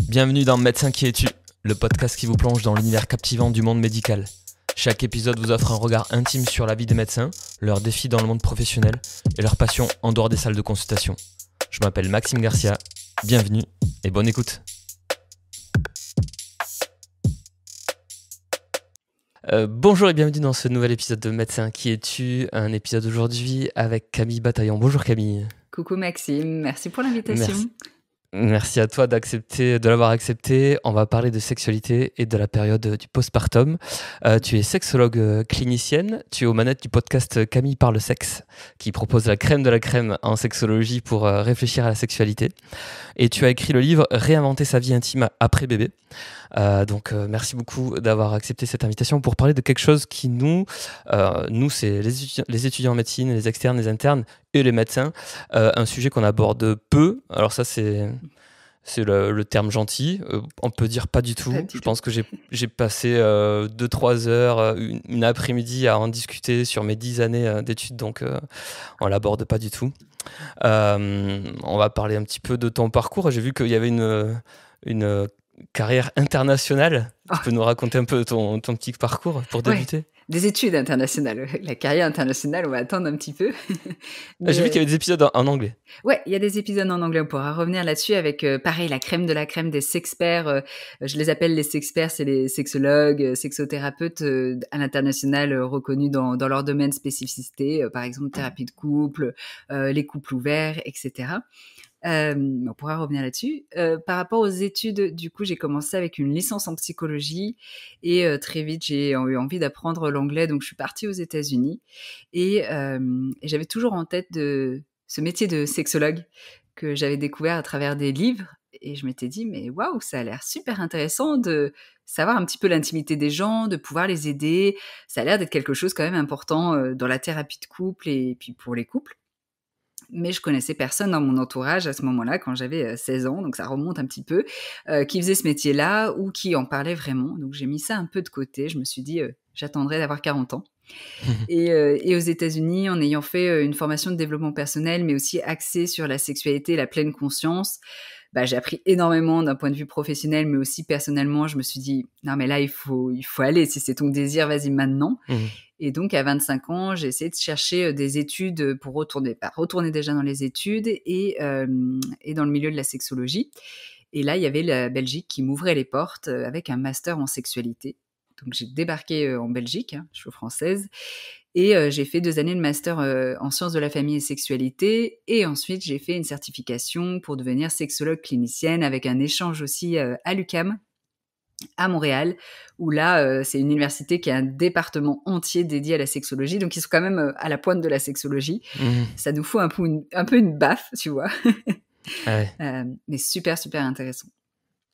Bienvenue dans Médecin qui es-tu, le podcast qui vous plonge dans l'univers captivant du monde médical. Chaque épisode vous offre un regard intime sur la vie des médecins, leurs défis dans le monde professionnel et leurs passions en dehors des salles de consultation. Je m'appelle Maxime Garcia, bienvenue et bonne écoute. Bonjour et bienvenue dans ce nouvel épisode de Médecin qui es-tu, un épisode aujourd'hui avec Camille Bataillon. Bonjour Camille. Coucou Maxime, merci pour l'invitation. Merci à toi de l'avoir accepté. On va parler de sexualité et de la période du postpartum. Tu es sexologue clinicienne. Tu es aux manettes du podcast Camille parle sexe, qui propose la crème de la crème en sexologie pour réfléchir à la sexualité. Et tu as écrit le livre Réinventer sa vie intime après bébé. Donc merci beaucoup d'avoir accepté cette invitation pour parler de quelque chose qui nous c'est les étudiants en médecine, les externes, les internes et les médecins, un sujet qu'on aborde peu. Alors ça c'est le terme gentil, on peut dire pas du tout. Je pense que j'ai passé 2-3 heures, une après-midi à en discuter sur mes 10 années d'études, donc on l'aborde pas du tout. On va parler un petit peu de ton parcours. J'ai vu qu'il y avait une carrière internationale. Tu peux nous raconter un peu ton petit parcours pour débuter? Des études internationales. La carrière internationale, on va attendre un petit peu. J'ai vu qu'il y avait des épisodes en anglais. Ouais, il y a des épisodes en anglais. On pourra revenir là-dessus avec, pareil, la crème de la crème des sexperts. Je les appelle les sexperts, c'est les sexologues, sexothérapeutes à l'international reconnus dans leur domaine spécificité. Par exemple, thérapie de couple, les couples ouverts, etc. On pourra revenir là-dessus. Par rapport aux études, du coup, j'ai commencé avec une licence en psychologie et très vite, j'ai eu envie d'apprendre l'anglais. Donc, je suis partie aux États-Unis et j'avais toujours en tête ce métier de sexologue que j'avais découvert à travers des livres. Et je m'étais dit, mais waouh, ça a l'air super intéressant de savoir un petit peu l'intimité des gens, de pouvoir les aider. Ça a l'air d'être quelque chose quand même important dans la thérapie de couple et puis pour les couples. Mais je connaissais personne dans mon entourage à ce moment-là, quand j'avais 16 ans, donc ça remonte un petit peu, qui faisait ce métier-là ou qui en parlait vraiment. Donc j'ai mis ça un peu de côté. Je me suis dit, j'attendrai d'avoir 40 ans. Et aux États-Unis, en ayant fait une formation de développement personnel, mais aussi axée sur la sexualité et la pleine conscience, j'ai appris énormément d'un point de vue professionnel, mais aussi personnellement. Je me suis dit, non mais là, il faut aller. Si c'est ton désir, vas-y maintenant. Et donc, à 25 ans, j'ai essayé de chercher des études pour retourner déjà dans les études et dans le milieu de la sexologie. Et là, il y avait la Belgique qui m'ouvrait les portes avec un master en sexualité. Donc, j'ai débarqué en Belgique, je suis française, et j'ai fait 2 années de master en sciences de la famille et sexualité. Et ensuite, j'ai fait une certification pour devenir sexologue clinicienne avec un échange aussi à l'UQAM, à Montréal, où là, c'est une université qui a un département entier dédié à la sexologie. Donc, ils sont quand même à la pointe de la sexologie. Ça nous fout un peu une baffe, tu vois. Ouais. Mais super, super intéressant.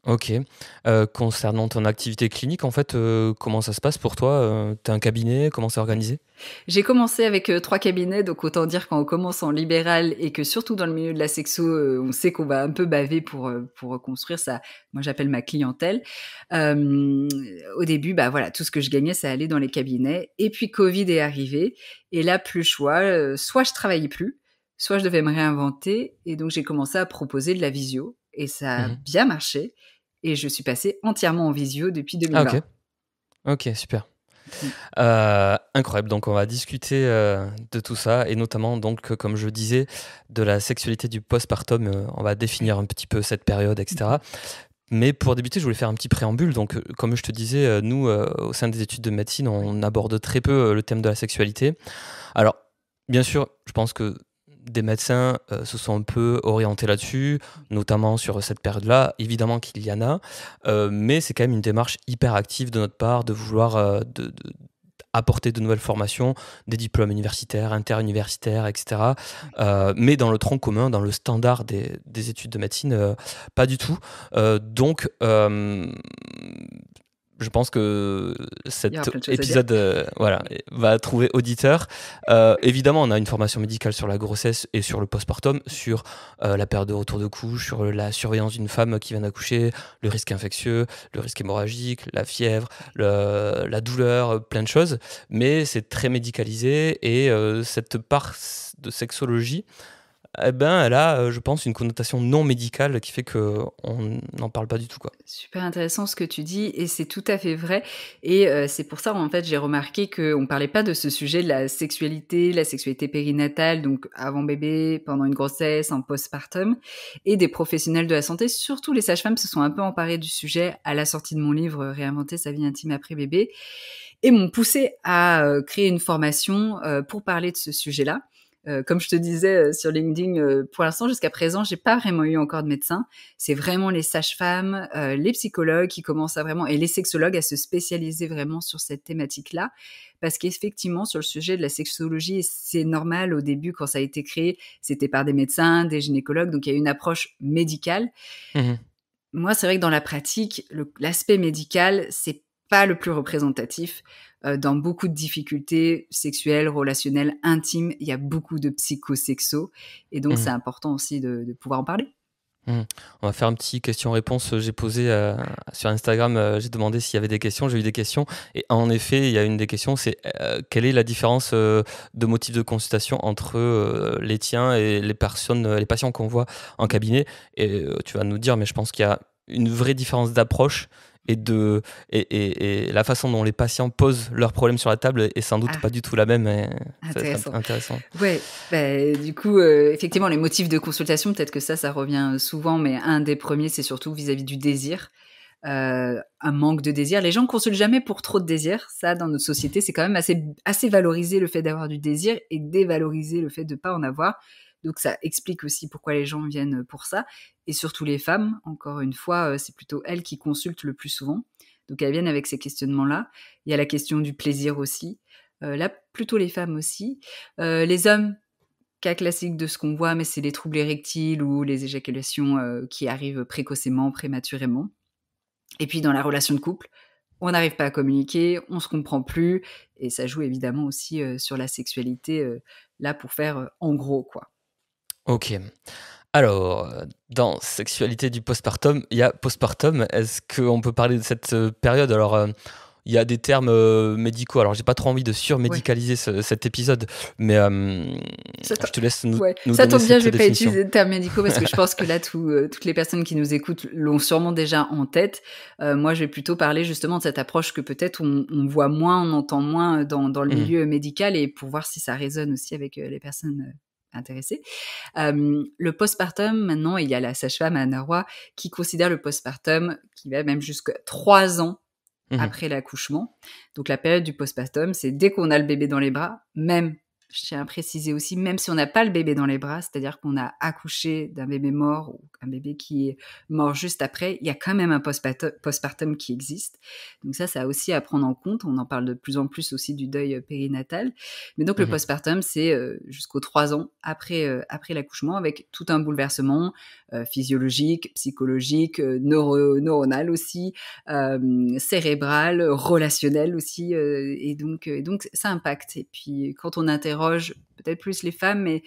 Ok. Concernant ton activité clinique, en fait, comment ça se passe pour toi? Tu as un cabinet? Comment c'est organisé? J'ai commencé avec 3 cabinets, donc autant dire quand on commence en libéral et que surtout dans le milieu de la sexo, on sait qu'on va un peu baver pour reconstruire ça. Moi, j'appelle ma clientèle. Au début, voilà, tout ce que je gagnais, ça allait dans les cabinets. Et puis, Covid est arrivé. Et là, plus le choix. Soit je travaillais plus, soit je devais me réinventer. Et donc, j'ai commencé à proposer de la visio. Et ça a bien marché. Et je suis passée entièrement en visio depuis 2020. Ah, ok, super. Incroyable, donc on va discuter de tout ça et notamment donc comme je disais de la sexualité du postpartum. On va définir un petit peu cette période, etc. Mais pour débuter, je voulais faire un petit préambule. Donc comme je te disais, nous au sein des études de médecine, on aborde très peu le thème de la sexualité. Alors bien sûr, je pense que des médecins se sont un peu orientés là-dessus, notamment sur cette période-là. Évidemment qu'il y en a, mais c'est quand même une démarche hyper active de notre part de vouloir apporter de nouvelles formations, des diplômes universitaires, interuniversitaires, etc. Mais dans le tronc commun, dans le standard des études de médecine, pas du tout. Donc, je pense que cet épisode va trouver auditeur. Évidemment, on a une formation médicale sur la grossesse et sur le postpartum, sur la période de retour de couche, sur la surveillance d'une femme qui vient d'accoucher, le risque infectieux, le risque hémorragique, la fièvre, la douleur, plein de choses. Mais c'est très médicalisé et cette part de sexologie eh ben, elle a, je pense, une connotation non médicale qui fait qu'on n'en parle pas du tout, quoi. Super intéressant ce que tu dis et c'est tout à fait vrai et c'est pour ça, en fait, j'ai remarqué qu'on parlait pas de ce sujet de la sexualité périnatale, donc avant bébé, pendant une grossesse, en postpartum et des professionnels de la santé, surtout les sages-femmes, se sont un peu emparés du sujet à la sortie de mon livre, Réinventer sa vie intime après bébé et m'ont poussée à, créer une formation, pour parler de ce sujet-là. Comme je te disais, sur LinkedIn, pour l'instant, jusqu'à présent, j'ai pas vraiment eu encore de médecin. C'est vraiment les sages-femmes, les psychologues qui commencent à vraiment et les sexologues à se spécialiser vraiment sur cette thématique-là. Parce qu'effectivement, sur le sujet de la sexologie, c'est normal au début quand ça a été créé, c'était par des médecins, des gynécologues, donc il y a une approche médicale. Mmh. Moi, c'est vrai que dans la pratique, l'aspect médical, c'est pas le plus représentatif. Dans beaucoup de difficultés sexuelles, relationnelles, intimes, il y a beaucoup de psychosexo et donc c'est Mmh. important aussi de pouvoir en parler. Mmh. On va faire un petit question-réponse. J'ai posé sur Instagram, j'ai demandé s'il y avait des questions. J'ai eu des questions et en effet, il y a une des questions, c'est quelle est la différence de motif de consultation entre les tiens et les personnes, les patients qu'on voit en cabinet? Et tu vas nous dire, mais je pense qu'il y a une vraie différence d'approche et la façon dont les patients posent leurs problèmes sur la table est sans doute Ah, pas du tout la même. Et ça va être intéressant. intéressant. Ouais, du coup, effectivement, les motifs de consultation, peut-être que ça revient souvent, mais un des premiers, c'est surtout vis-à-vis du désir. Un manque de désir. Les gens ne consultent jamais pour trop de désir. Ça, dans notre société, c'est quand même assez valorisé le fait d'avoir du désir et dévalorisé le fait de pas en avoir. Donc ça explique aussi pourquoi les gens viennent pour ça. Et surtout les femmes, encore une fois, c'est plutôt elles qui consultent le plus souvent. Donc elles viennent avec ces questionnements-là. Il y a la question du plaisir aussi. Là, plutôt les femmes aussi. Les hommes, cas classique de ce qu'on voit, mais c'est les troubles érectiles ou les éjaculations qui arrivent précocement, prématurément. Et puis dans la relation de couple, on n'arrive pas à communiquer, on se comprend plus, et ça joue évidemment aussi sur la sexualité, là pour faire en gros quoi. Ok. Alors, dans sexualité du postpartum, il y a postpartum. Est-ce qu'on peut parler de cette période? Alors, il y a des termes médicaux. Alors, j'ai pas trop envie de Ouais, surmédicaliser cet épisode, mais ça, je te laisse nous, ouais, nous ça donner tombe bien, je cette vais pas définition. utiliser de termes médicaux parce que je pense que là, toutes les personnes qui nous écoutent l'ont sûrement déjà en tête. Moi, je vais plutôt parler justement de cette approche que peut-être on voit moins, on entend moins dans le Mhm, milieu médical et pour voir si ça résonne aussi avec les personnes intéressées. Le postpartum, maintenant, il y a la sage-femme Anna Roy qui considère le postpartum qui va même jusqu'à 3 ans mhm, après l'accouchement. Donc la période du postpartum, c'est dès qu'on a le bébé dans les bras, même, je tiens à préciser aussi, même si on n'a pas le bébé dans les bras, c'est-à-dire qu'on a accouché d'un bébé mort ou un bébé qui est mort juste après, il y a quand même un postpartum qui existe. Donc ça a aussi à prendre en compte. On en parle de plus en plus aussi du deuil périnatal. Mais donc le mhm, postpartum, c'est jusqu'aux 3 ans après l'accouchement avec tout un bouleversement physiologique, psychologique, neuronal aussi, cérébrale, relationnelle aussi, et donc ça impacte. Et puis quand on interroge peut-être plus les femmes, mais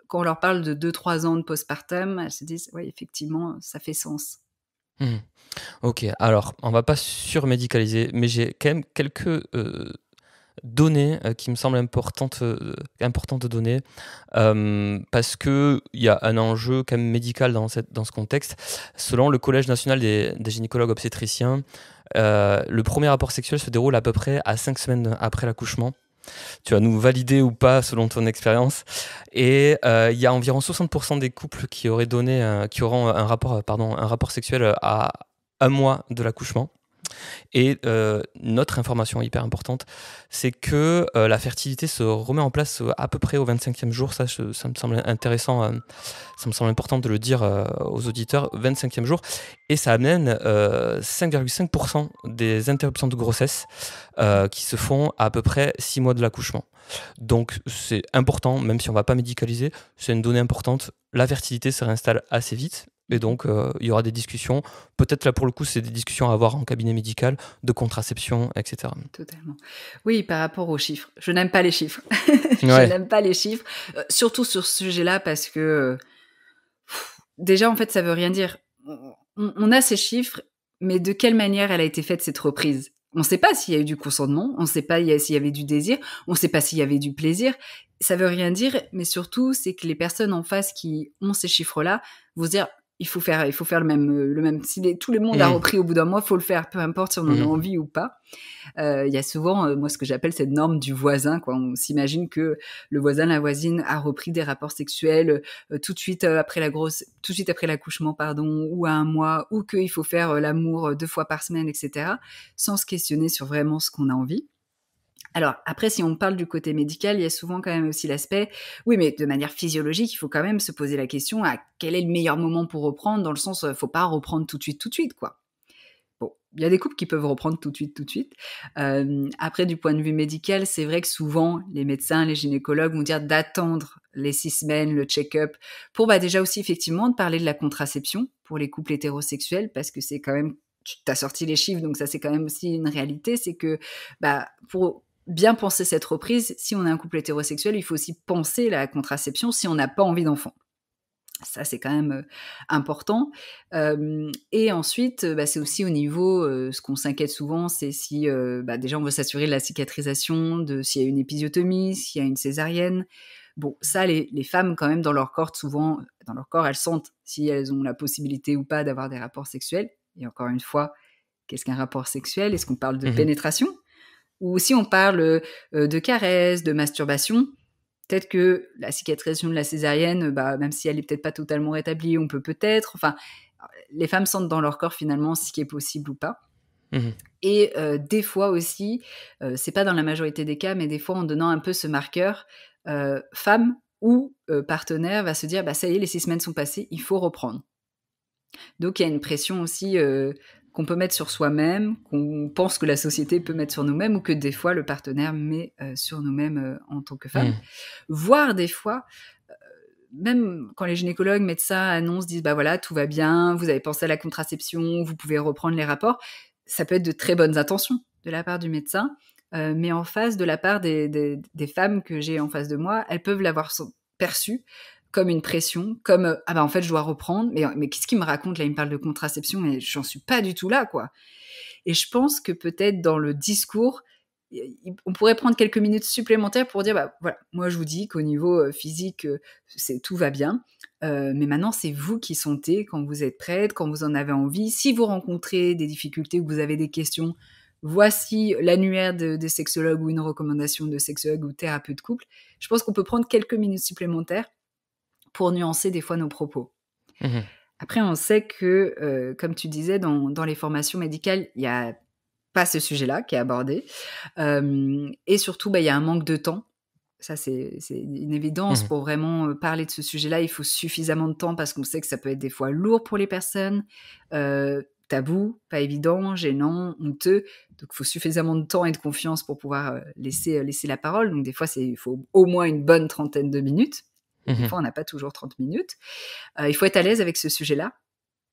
quand on leur parle de 2-3 ans de postpartum, elles se disent ouais effectivement ça fait sens. mhm. Ok, alors, on va pas surmédicaliser, mais j'ai quand même quelques données qui me semblent importantes de donner parce qu'il y a un enjeu quand même médical dans ce contexte. Selon le Collège national des gynécologues obstétriciens, le premier rapport sexuel se déroule à peu près à 5 semaines après l'accouchement. Tu vas nous valider ou pas selon ton expérience. Et il y a environ 60% des couples qui auront un rapport sexuel à un mois de l'accouchement. Et notre information hyper importante, c'est que la fertilité se remet en place à peu près au 25e jour. Ça me semble intéressant, ça me semble important de le dire aux auditeurs, 25e jour. Et ça amène 5,5% des interruptions de grossesse qui se font à peu près 6 mois de l'accouchement. Donc c'est important, même si on ne va pas médicaliser, c'est une donnée importante. La fertilité se réinstalle assez vite. Et Mhm. donc, il y aura des discussions. Peut-être là, pour le coup, c'est des discussions à avoir en cabinet médical, de contraception, etc. Totalement. Oui, par rapport aux chiffres. Je n'aime pas les chiffres. Je Ouais. n'aime pas les chiffres, surtout sur ce sujet-là parce que déjà, en fait, ça veut rien dire. On a ces chiffres, mais de quelle manière elle a été faite cette reprise? On ne sait pas s'il y a eu du consentement, on ne sait pas s'il y avait du désir, on ne sait pas s'il y avait du plaisir. Ça veut rien dire, mais surtout, c'est que les personnes en face qui ont ces chiffres-là vont se dire il faut faire le même. Si tout le monde a repris au bout d'un mois, il faut le faire, peu importe si on en a envie ou pas. Il y a souvent, moi, ce que j'appelle cette norme du voisin, quoi. On s'imagine que le voisin, la voisine a repris des rapports sexuels tout de suite après l'accouchement, pardon, ou à un mois, ou qu'il faut faire l'amour 2 fois par semaine, etc., sans se questionner sur vraiment ce qu'on a envie. Alors après, si on parle du côté médical, il y a souvent quand même aussi l'aspect, oui, mais de manière physiologique, il faut quand même se poser la question à quel est le meilleur moment pour reprendre, dans le sens, faut pas reprendre tout de suite, quoi. Bon, il y a des couples qui peuvent reprendre tout de suite. Après, du point de vue médical, c'est vrai que souvent, les médecins, les gynécologues vont dire d'attendre les 6 semaines, le check-up, pour déjà aussi effectivement de parler de la contraception pour les couples hétérosexuels, parce que c'est quand même, tu as sorti les chiffres, donc ça c'est quand même aussi une réalité, c'est que pour bien penser cette reprise, si on est un couple hétérosexuel, il faut aussi penser la contraception si on n'a pas envie d'enfant. Ça, c'est quand même important. Et ensuite, c'est aussi au niveau, ce qu'on s'inquiète souvent, c'est si, déjà, on veut s'assurer de la cicatrisation, de s'il y a une épisiotomie, s'il y a une césarienne. Bon, ça, les femmes, quand même, dans leur corps, souvent, dans leur corps, elles sentent si elles ont la possibilité ou pas d'avoir des rapports sexuels. Et encore une fois, qu'est-ce qu'un rapport sexuel? Est-ce qu'on parle de pénétration? Ou si on parle de caresses, de masturbation, peut-être que la cicatrisation de la césarienne, même si elle est peut-être pas totalement rétablie, on peut-être. Enfin, les femmes sentent dans leur corps finalement ce qui est possible ou pas. Et des fois aussi, c'est pas dans la majorité des cas, mais des fois en donnant un peu ce marqueur, femme ou partenaire va se dire ça y est, les 6 semaines sont passées, il faut reprendre. Donc il y a une pression aussi qu'on peut mettre sur soi-même, qu'on pense que la société peut mettre sur nous-mêmes, ou que des fois le partenaire met sur nous-mêmes en tant que femme. Voire des fois, même quand les gynécologues, médecins annoncent, disent voilà, tout va bien, vous avez pensé à la contraception, vous pouvez reprendre les rapports, ça peut être de très bonnes intentions de la part du médecin, mais en face, de la part des femmes que j'ai en face de moi, elles peuvent l'avoir perçu comme une pression, comme en fait je dois reprendre, mais qu'est-ce qu'il me raconte là, il me parle de contraception, mais j'en suis pas du tout là, quoi. Et je pense que peut-être dans le discours, on pourrait prendre quelques minutes supplémentaires pour dire voilà, moi je vous dis qu'au niveau physique, tout va bien, mais maintenant c'est vous qui sentez quand vous êtes prête, quand vous en avez envie. Si vous rencontrez des difficultés ou que vous avez des questions, voici l'annuaire des sexologues ou une recommandation de sexologue ou thérapeute de couple. Je pense qu'on peut prendre quelques minutes supplémentaires pour nuancer des fois nos propos. Après, on sait que, comme tu disais, dans les formations médicales, il n'y a pas ce sujet-là qui est abordé. Et surtout, il y a un manque de temps. Ça, c'est une évidence. Pour vraiment parler de ce sujet-là, il faut suffisamment de temps parce qu'on sait que ça peut être des fois lourd pour les personnes, tabou, pas évident, gênant, honteux. Donc, il faut suffisamment de temps et de confiance pour pouvoir laisser la parole. Donc, des fois, il faut au moins une bonne trentaine de minutes. Des fois, on n'a pas toujours 30 minutes. Il faut être à l'aise avec ce sujet-là.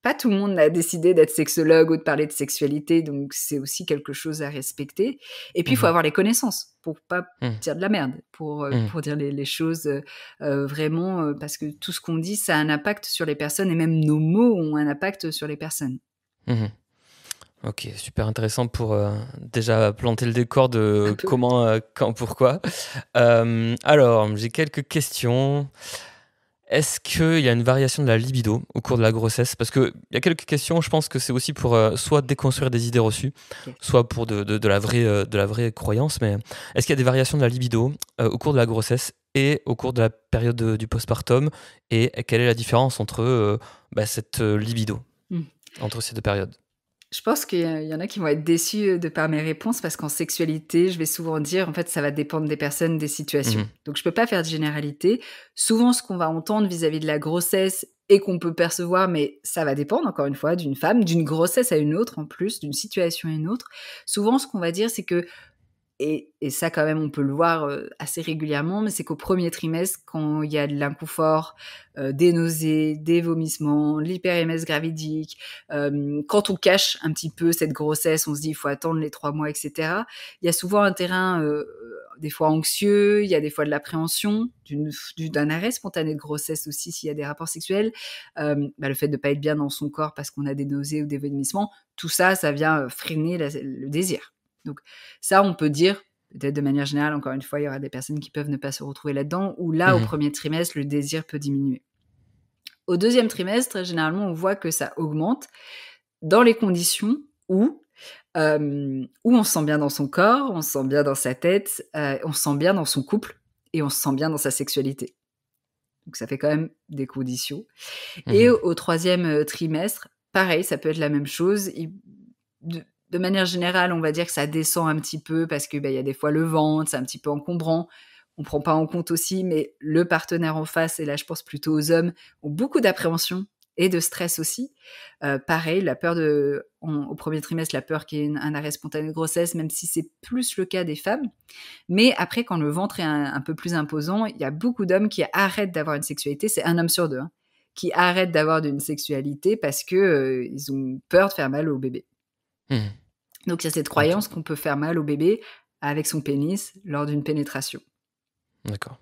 Pas tout le monde a décidé d'être sexologue ou de parler de sexualité, donc c'est aussi quelque chose à respecter. Et puis, il faut avoir les connaissances pour pas dire de la merde, pour dire les choses vraiment, parce que tout ce qu'on dit, ça a un impact sur les personnes, et même nos mots ont un impact sur les personnes. Ok, super intéressant pour déjà planter le décor de comment, quand, pourquoi. Alors, j'ai quelques questions. Est-ce qu'il y a une variation de la libido au cours de la grossesse? Parce qu'il y a quelques questions, je pense que c'est aussi pour soit déconstruire des idées reçues, soit pour de la vraie croyance. Mais est-ce qu'il y a des variations de la libido au cours de la grossesse et au cours de la période du postpartum? Et quelle est la différence entre cette libido, entre ces deux périodes? Je pense qu'il y en a qui vont être déçus de par mes réponses parce qu'en sexualité, je vais souvent dire, en fait, ça va dépendre des personnes, des situations. Donc, je peux pas faire de généralité. Souvent, ce qu'on va entendre vis-à-vis de la grossesse et qu'on peut percevoir, mais ça va dépendre, encore une fois, d'une femme, d'une grossesse à une autre, en plus, d'une situation à une autre. Souvent, ce qu'on va dire, c'est que, et ça, quand même, on peut le voir assez régulièrement, mais c'est qu'au premier trimestre, quand il y a de l'inconfort, des nausées, des vomissements, l'hyper-MS gravidique, quand on cache un petit peu cette grossesse, on se dit il faut attendre les 3 mois, etc. Il y a souvent un terrain des fois anxieux, il y a des fois de l'appréhension, d'un arrêt spontané de grossesse aussi s'il y a des rapports sexuels, le fait de ne pas être bien dans son corps parce qu'on a des nausées ou des vomissements, tout ça, ça vient freiner le désir. Donc ça, on peut dire, peut-être de manière générale, encore une fois, il y aura des personnes qui peuvent ne pas se retrouver là-dedans, où là, au premier trimestre, le désir peut diminuer. Au deuxième trimestre, généralement, on voit que ça augmente dans les conditions où on se sent bien dans son corps, on se sent bien dans sa tête, on se sent bien dans son couple et on se sent bien dans sa sexualité. Donc ça fait quand même des conditions. Et au troisième trimestre, pareil, ça peut être la même chose. De manière générale, on va dire que ça descend un petit peu parce que y a des fois le ventre, c'est un petit peu encombrant. On prend pas en compte aussi, mais le partenaire en face, et là je pense plutôt aux hommes, ont beaucoup d'appréhension et de stress aussi. Pareil, la peur au premier trimestre, la peur qu'il y ait un arrêt spontané de grossesse, même si c'est plus le cas des femmes. Mais après, quand le ventre est un peu plus imposant, il y a beaucoup d'hommes qui arrêtent d'avoir une sexualité. C'est 1 homme sur 2 qui arrêtent d'avoir une sexualité parce que ils ont peur de faire mal au bébé. Donc il y a cette croyance qu'on peut faire mal au bébé avec son pénis lors d'une pénétration. D'accord.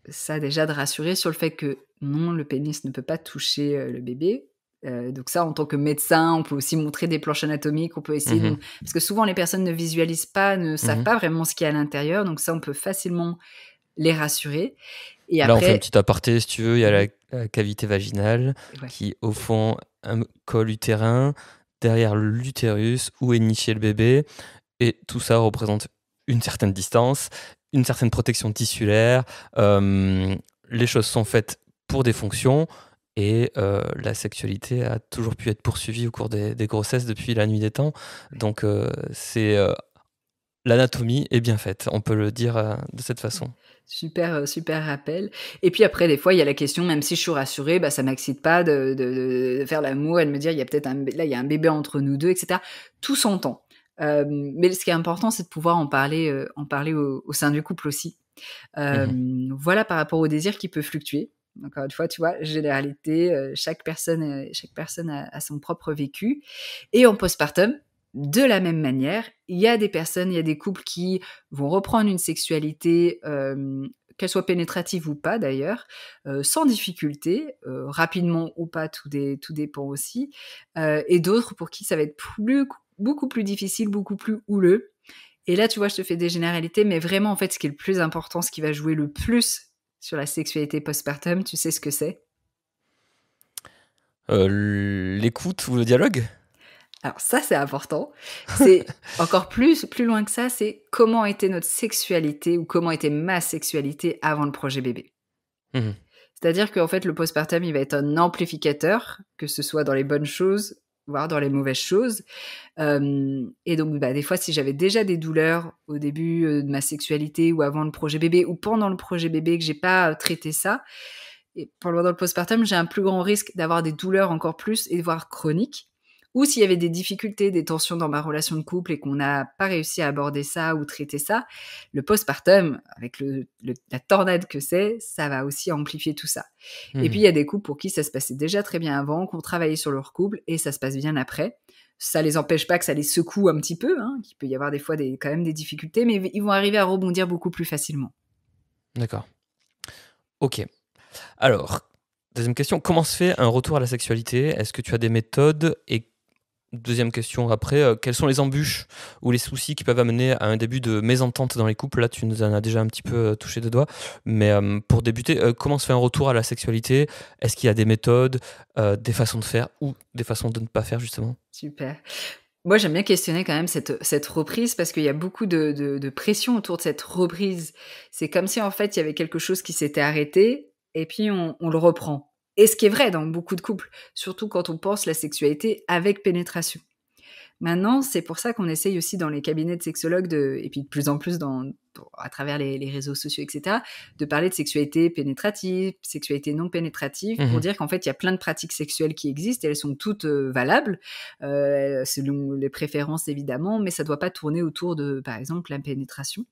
Ça déjà de rassurer sur le fait que non, le pénis ne peut pas toucher le bébé. Donc ça, en tant que médecin, on peut aussi montrer des planches anatomiques, on peut essayer parce que souvent les personnes ne visualisent pas, ne savent pas vraiment ce qu'il y a à l'intérieur, donc ça, on peut facilement les rassurer. Et là, après, on fait un petit aparté, si tu veux, il y a la cavité vaginale qui, au fond, un col utérin, derrière l'utérus, où est niché le bébé, et tout ça représente une certaine distance, une certaine protection tissulaire. Les choses sont faites pour des fonctions, et la sexualité a toujours pu être poursuivie au cours des grossesses depuis la nuit des temps. Donc, l'anatomie est bien faite, on peut le dire de cette façon. Super rappel. Et puis après, des fois, il y a la question, même si je suis rassurée, ça m'excite pas de faire l'amour et de me dire, il y a peut-être il y a un bébé entre nous deux, etc. Tout s'entend. Mais ce qui est important, c'est de pouvoir en parler au sein du couple aussi. Voilà, par rapport au désir qui peut fluctuer. Encore une fois, tu vois, généralité, chaque personne a son propre vécu. Et en postpartum, de la même manière, il y a des personnes, il y a des couples qui vont reprendre une sexualité, qu'elle soit pénétrative ou pas d'ailleurs, sans difficulté, rapidement ou pas, tout dépend aussi. Et d'autres pour qui ça va être beaucoup plus difficile, beaucoup plus houleux. Et là, tu vois, je te fais des généralités, mais vraiment, en fait, ce qui est le plus important, ce qui va jouer le plus sur la sexualité postpartum, tu sais ce que c'est? L'écoute ou le dialogue? Alors ça, c'est important. C'est encore plus loin que ça, c'est comment était notre sexualité ou comment était ma sexualité avant le projet bébé. C'est-à-dire qu'en fait, le postpartum, il va être un amplificateur, que ce soit dans les bonnes choses, voire dans les mauvaises choses. Et donc, des fois, si j'avais déjà des douleurs au début de ma sexualité ou avant le projet bébé ou pendant le projet bébé que j'ai pas traité ça, et pendant le postpartum, j'ai un plus grand risque d'avoir des douleurs encore plus et voire chroniques. Ou s'il y avait des difficultés, des tensions dans ma relation de couple et qu'on n'a pas réussi à aborder ça ou traiter ça, le postpartum, avec la tornade que c'est, ça va aussi amplifier tout ça. Et puis, il y a des couples pour qui ça se passait déjà très bien avant, qui ont travaillé sur leur couple et ça se passe bien après. Ça les empêche pas que ça les secoue un petit peu, qu'il peut y avoir des fois quand même des difficultés, mais ils vont arriver à rebondir beaucoup plus facilement. D'accord. Ok. Alors, deuxième question, comment se fait un retour à la sexualité? Est-ce que tu as des méthodes? Et deuxième question après, quelles sont les embûches ou les soucis qui peuvent amener à un début de mésentente dans les couples? Là, tu nous en as déjà un petit peu touché de doigts. Mais pour débuter, comment se fait un retour à la sexualité? Est-ce qu'il y a des méthodes, des façons de faire ou des façons de ne pas faire, justement? Super. Moi, j'aime bien questionner quand même cette reprise parce qu'il y a beaucoup de pression autour de cette reprise. C'est comme si, en fait, il y avait quelque chose qui s'était arrêté et puis on le reprend. Et ce qui est vrai dans beaucoup de couples, surtout quand on pense la sexualité avec pénétration. Maintenant, c'est pour ça qu'on essaye aussi dans les cabinets de sexologues, et puis de plus en plus à travers les réseaux sociaux, etc., de parler de sexualité pénétrative, sexualité non pénétrative, pour dire qu'en fait, il y a plein de pratiques sexuelles qui existent et elles sont toutes valables, selon les préférences évidemment, mais ça ne doit pas tourner autour de, par exemple, la pénétration.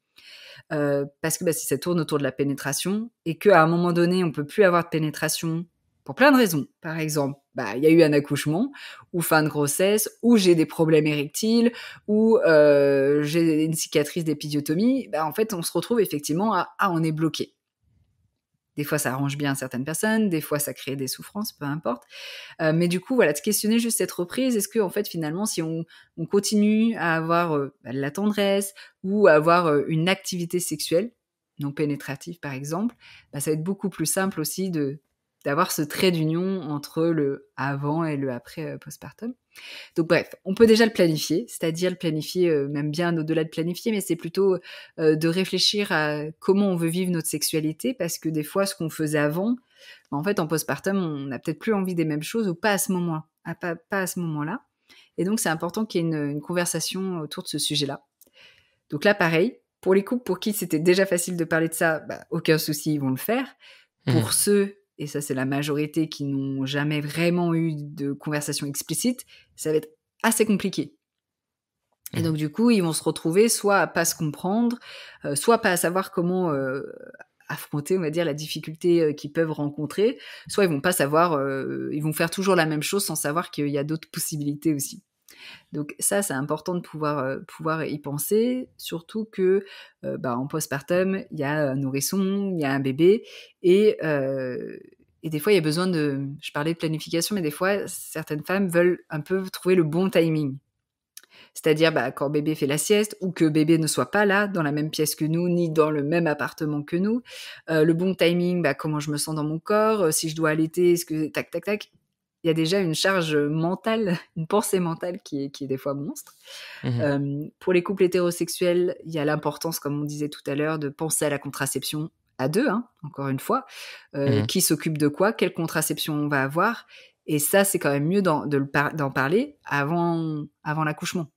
Parce que si ça tourne autour de la pénétration et qu'à un moment donné, on ne peut plus avoir de pénétration pour plein de raisons. Par exemple, il y a eu un accouchement, ou fin de grossesse, ou j'ai des problèmes érectiles, ou j'ai une cicatrice d'épisiotomie. En fait, on se retrouve effectivement on est bloqué. Des fois, ça arrange bien certaines personnes, des fois, ça crée des souffrances, peu importe. Mais du coup, voilà, de se questionner juste cette reprise. Est-ce que, en fait, finalement, si on continue à avoir de la tendresse ou à avoir une activité sexuelle non pénétrative, par exemple, ça va être beaucoup plus simple aussi d'avoir ce trait d'union entre le avant et le après postpartum. Donc bref, on peut déjà le planifier, c'est-à-dire le planifier même bien au-delà de planifier, mais c'est plutôt de réfléchir à comment on veut vivre notre sexualité, parce que des fois, ce qu'on faisait avant, en fait, en postpartum, on n'a peut-être plus envie des mêmes choses ou pas à ce moment, pas à ce moment-là. Et donc, c'est important qu'il y ait une conversation autour de ce sujet-là. Donc là, pareil, pour les couples pour qui c'était déjà facile de parler de ça, aucun souci, ils vont le faire. Pour ceux, et ça c'est la majorité, qui n'ont jamais vraiment eu de conversation explicite, ça va être assez compliqué. Et donc du coup, ils vont se retrouver soit à pas se comprendre, soit pas à savoir comment affronter, on va dire, la difficulté qu'ils peuvent rencontrer, soit ils vont pas savoir, ils vont faire toujours la même chose sans savoir qu'il y a d'autres possibilités aussi. Donc ça, c'est important de pouvoir y penser, surtout que en postpartum, il y a un nourrisson, il y a un bébé, et des fois, il y a besoin de... Je parlais de planification, mais des fois, certaines femmes veulent un peu trouver le bon timing. C'est-à-dire quand bébé fait la sieste, ou que bébé ne soit pas là, dans la même pièce que nous, ni dans le même appartement que nous. Le bon timing, comment je me sens dans mon corps, si je dois allaiter, est-ce que... Tac, tac, tac. Il y a déjà une charge mentale, une pensée mentale qui est des fois monstre. Pour les couples hétérosexuels, il y a l'importance, comme on disait tout à l'heure, de penser à la contraception à deux, encore une fois. Qui s'occupe de quoi, quelle contraception on va avoir. Et ça, c'est quand même mieux d'en parler avant l'accouchement.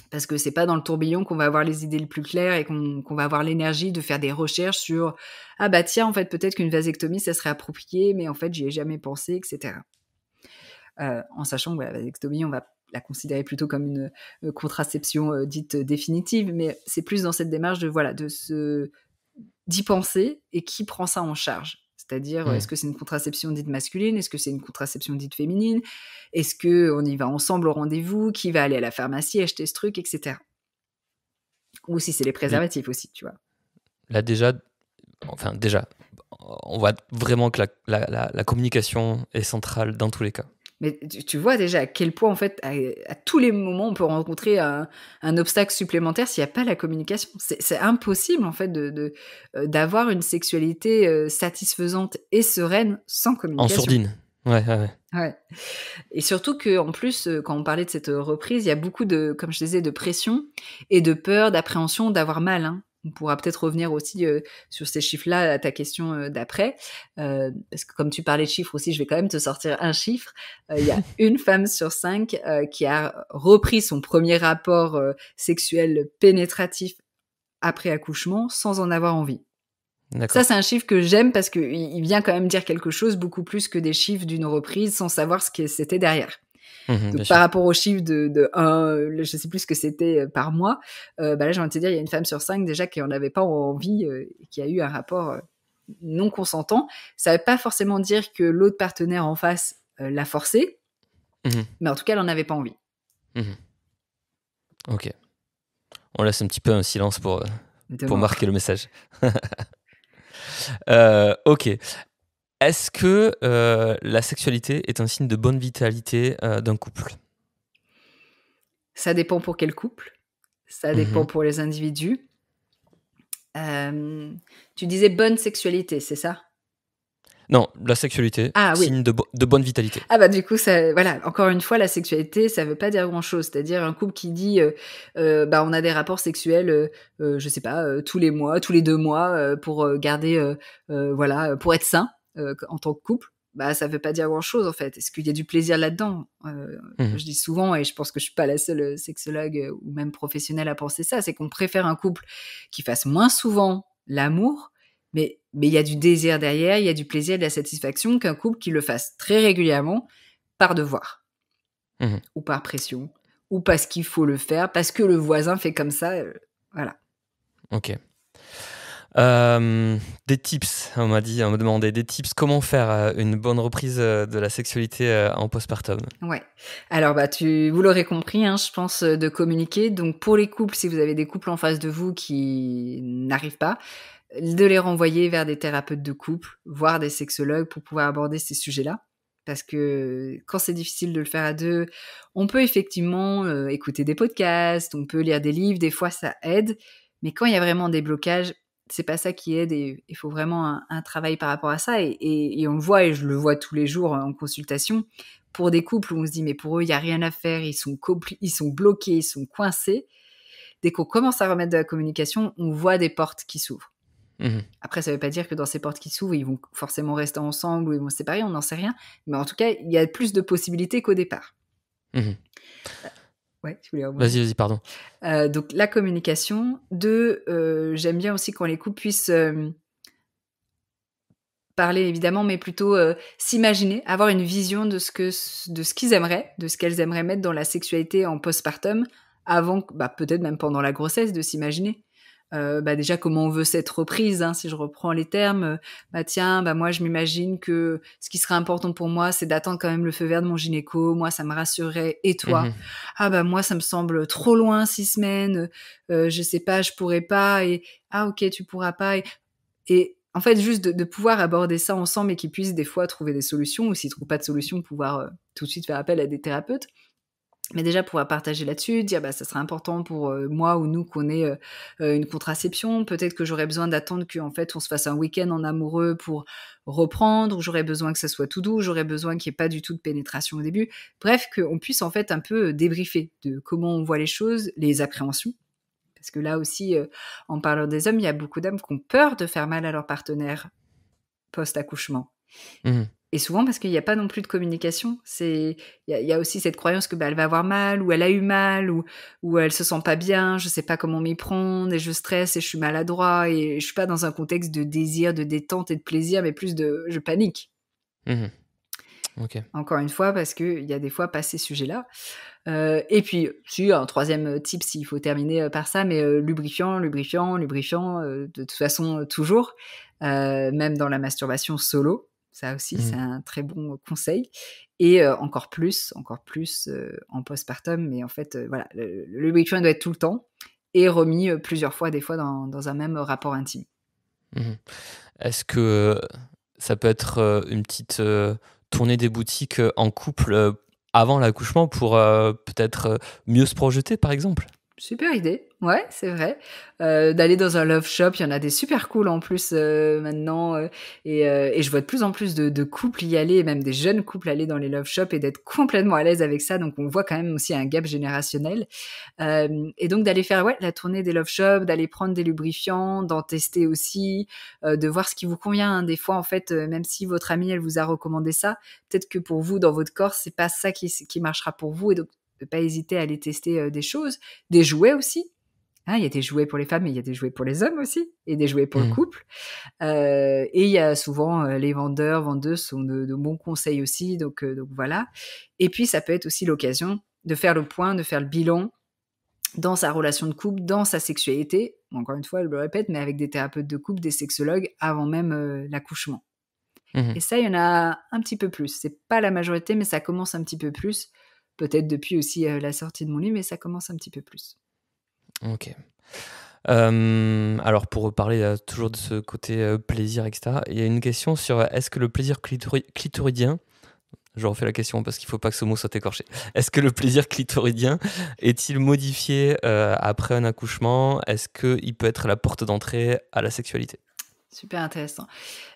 Parce que c'est pas dans le tourbillon qu'on va avoir les idées les plus claires et qu'on va avoir l'énergie de faire des recherches sur « Ah tiens, en fait, peut-être qu'une vasectomie, ça serait approprié, mais en fait, j'y ai jamais pensé, etc. » En sachant que la vasectomie, on va la considérer plutôt comme une contraception dite définitive, mais c'est plus dans cette démarche d'y penser et qui prend ça en charge. C'est-à-dire, est-ce que c'est une contraception dite masculine? Est-ce que c'est une contraception dite féminine? Est-ce qu'on y va ensemble au rendez-vous? Qui va aller à la pharmacie acheter ce truc, etc. Ou si c'est les préservatifs aussi, tu vois. Là, déjà, on voit vraiment que la communication est centrale dans tous les cas. Mais tu vois déjà à quel point, en fait, à tous les moments, on peut rencontrer un obstacle supplémentaire s'il n'y a pas la communication. C'est impossible, en fait, d'avoir une sexualité satisfaisante et sereine sans communication. En sourdine. Ouais. Et surtout qu'en plus, quand on parlait de cette reprise, il y a beaucoup de, comme je disais, de pression et de peur, d'appréhension, d'avoir mal. On pourra peut-être revenir aussi sur ces chiffres-là à ta question d'après. Parce que comme tu parlais de chiffres aussi, je vais quand même te sortir un chiffre. Il y a une femme sur 5 qui a repris son premier rapport sexuel pénétratif après accouchement sans en avoir envie. D'accord. Ça, c'est un chiffre que j'aime parce qu'il vient quand même dire quelque chose beaucoup plus que des chiffres d'une reprise sans savoir ce que c'était derrière. Donc, par rapport au chiffre de 1, je sais plus ce que c'était par mois, là, j'ai envie de te dire, il y a une femme sur 5 déjà qui en avait pas envie et qui a eu un rapport non consentant. Ça veut pas forcément dire que l'autre partenaire en face l'a forcé, mais en tout cas, elle en avait pas envie. Ok. On laisse un petit peu un silence pour marquer le message. Ok. Est-ce que la sexualité est un signe de bonne vitalité d'un couple? Ça dépend pour quel couple. Ça dépend pour les individus. Tu disais bonne sexualité, c'est ça? Non, la sexualité, signe de bonne vitalité. Du coup, ça, voilà, encore une fois, la sexualité, ça veut pas dire grand-chose. C'est-à-dire un couple qui dit, on a des rapports sexuels, je sais pas, tous les mois, tous les 2 mois, pour garder, pour être sain en tant que couple. Ça veut pas dire grand-chose, en fait. Est-ce qu'il y a du plaisir là-dedans? Je dis souvent, et je pense que je suis pas la seule sexologue ou même professionnelle à penser ça, c'est qu'on préfère un couple qui fasse moins souvent l'amour, mais il y a du désir derrière, il y a du plaisir, de la satisfaction, qu'un couple qui le fasse très régulièrement par devoir, ou par pression, ou parce qu'il faut le faire, parce que le voisin fait comme ça, voilà. Ok. Des tips, on m'a demandé des tips, comment faire une bonne reprise de la sexualité en postpartum. Ouais. Alors vous l'aurez compris, je pense, de communiquer. Donc pour les couples, si vous avez des couples en face de vous qui n'arrivent pas, de les renvoyer vers des thérapeutes de couple, voire des sexologues pour pouvoir aborder ces sujets-là. Parce que quand c'est difficile de le faire à deux, on peut effectivement écouter des podcasts, on peut lire des livres, des fois ça aide, mais quand il y a vraiment des blocages, c'est pas ça qui aide et il faut vraiment un travail par rapport à ça. Et on le voit, et je le vois tous les jours en consultation, pour des couples où on se dit mais pour eux il n'y a rien à faire, ils sont bloqués, ils sont coincés. Dès qu'on commence à remettre de la communication, on voit des portes qui s'ouvrent. Après, ça ne veut pas dire que dans ces portes qui s'ouvrent, ils vont forcément rester ensemble ou ils vont se séparer, on n'en sait rien. Mais en tout cas, il y a plus de possibilités qu'au départ. Ouais, tu voulais rebondir. Vas-y, pardon. Donc, la communication. J'aime bien aussi quand les couples puissent parler, évidemment, mais plutôt s'imaginer, avoir une vision de ce qu'ils aimeraient, de ce qu'elles aimeraient mettre dans la sexualité en postpartum, avant, peut-être même pendant la grossesse, de s'imaginer. Déjà comment on veut cette reprise, hein, si je reprends les termes, moi je m'imagine que ce qui serait important pour moi c'est d'attendre quand même le feu vert de mon gynéco, moi ça me rassurerait, et toi? Moi ça me semble trop loin 6 semaines, je sais pas, je pourrais pas, et ok tu pourras pas, et en fait juste de pouvoir aborder ça ensemble et qu'ils puissent des fois trouver des solutions, ou s'ils trouvent pas de solution pouvoir tout de suite faire appel à des thérapeutes. Mais déjà pouvoir partager là-dessus, dire ça serait important pour moi ou nous qu'on ait une contraception. Peut-être que j'aurais besoin d'attendre qu'en fait on se fasse un week-end en amoureux pour reprendre, ou j'aurais besoin que ça soit tout doux, j'aurais besoin qu'il n'y ait pas du tout de pénétration au début. Bref, qu'on puisse en fait un peu débriefer de comment on voit les choses, les appréhensions. Parce que là aussi, en parlant des hommes, il y a beaucoup d'hommes qui ont peur de faire mal à leur partenaire post-accouchement. Et souvent parce qu'il n'y a pas non plus de communication. Il y a aussi cette croyance que elle va avoir mal, ou elle a eu mal, ou elle se sent pas bien, je sais pas comment m'y prendre, et je stresse, et je suis maladroit, et je suis pas dans un contexte de désir, de détente et de plaisir, mais plus de je panique. Okay. Encore une fois, parce qu'il y a des fois pas ces sujets-là. Et puis, un troisième type, s'il faut terminer par ça, mais lubrifiant, de toute façon, toujours, même dans la masturbation solo. Ça aussi, c'est un très bon conseil. Et encore plus en postpartum. Mais en fait, voilà, le lubrifiant doit être tout le temps et remis plusieurs fois, des fois, dans un même rapport intime. Est-ce que ça peut être une petite tournée des boutiques en couple avant l'accouchement pour peut-être mieux se projeter, par exemple? Super idée, ouais, c'est vrai. D'aller dans un love shop, il y en a des super cool en plus maintenant, et je vois de plus en plus de couples y aller, et même des jeunes couples aller dans les love shops et d'être complètement à l'aise avec ça. Donc on voit quand même aussi un gap générationnel. Et donc d'aller faire la tournée des love shops, d'aller prendre des lubrifiants, d'en tester aussi, de voir ce qui vous convient. Hein. Des fois, en fait, même si votre amie elle vous a recommandé ça, peut-être que pour vous, dans votre corps, c'est pas ça qui marchera pour vous, et donc ne pas hésiter à aller tester des choses, des jouets aussi. Hein, il y a des jouets pour les femmes, mais il y a des jouets pour les hommes aussi, et des jouets pour le couple. Et il y a souvent les vendeuses sont de bons conseils aussi, donc voilà. Et puis ça peut être aussi l'occasion de faire le point, de faire le bilan dans sa relation de couple, dans sa sexualité. Encore une fois, je le répète, mais avec des thérapeutes de couple, des sexologues, avant même l'accouchement. Et ça, il y en a un petit peu plus. C'est pas la majorité, mais ça commence un petit peu plus. Peut-être depuis aussi la sortie de mon livre, mais ça commence un petit peu plus. Ok. Alors pour reparler toujours de ce côté plaisir, etc., il y a une question sur est-ce que le plaisir clitoridien, je refais la question parce qu'il ne faut pas que ce mot soit écorché, est-ce que le plaisir clitoridien est-il modifié après un accouchement? Est-ce qu'il peut être la porte d'entrée à la sexualité? Super intéressant.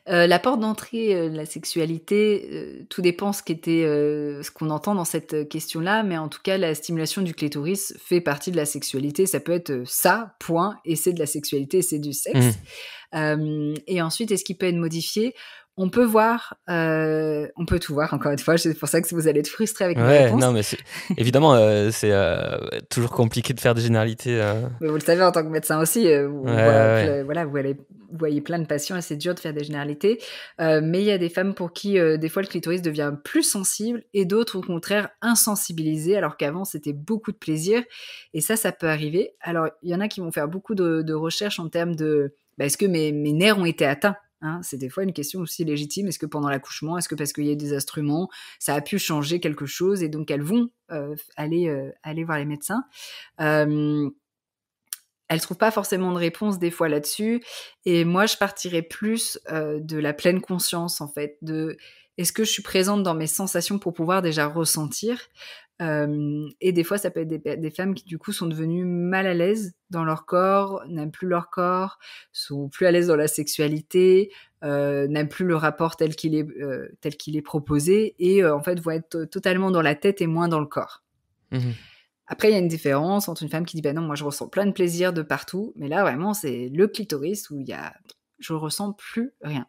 La porte d'entrée de la sexualité, tout dépend ce qu'on entend dans cette question-là, mais en tout cas, la stimulation du clitoris fait partie de la sexualité. Ça peut être ça, point, et c'est de la sexualité, c'est du sexe. Et ensuite, est-ce qu'il peut être modifié? On peut voir, on peut tout voir, encore une fois, c'est pour ça que vous allez être frustrés avec ma réponse. Non, mais évidemment, c'est toujours compliqué de faire des généralités. Mais vous le savez en tant que médecin aussi, vous voyez plein de patients et c'est dur de faire des généralités. Mais il y a des femmes pour qui, des fois, le clitoris devient plus sensible, et d'autres, au contraire, insensibilisées, alors qu'avant, c'était beaucoup de plaisir. Et ça peut arriver. Alors, il y en a qui vont faire beaucoup de recherches en termes de est-ce que mes nerfs ont été atteints? Hein, c'est des fois une question aussi légitime. Est-ce que pendant l'accouchement, est-ce que parce qu'il y a des instruments, ça a pu changer quelque chose, et donc elles vont aller voir les médecins. elles trouvent pas forcément de réponse des fois là-dessus et moi je partirais plus, de la pleine conscience en fait, de est-ce que je suis présente dans mes sensations pour pouvoir déjà ressentir? Et des fois ça peut être des femmes qui du coup sont devenues mal à l'aise dans leur corps, n'aiment plus leur corps, sont plus à l'aise dans la sexualité, n'aiment plus le rapport tel qu'il est proposé et en fait vont être totalement dans la tête et moins dans le corps. Mmh. Après, il y a une différence entre une femme qui dit: «Bah non, moi je ressens plein de plaisir de partout», mais là vraiment c'est le clitoris où il y a je ressens plus rien.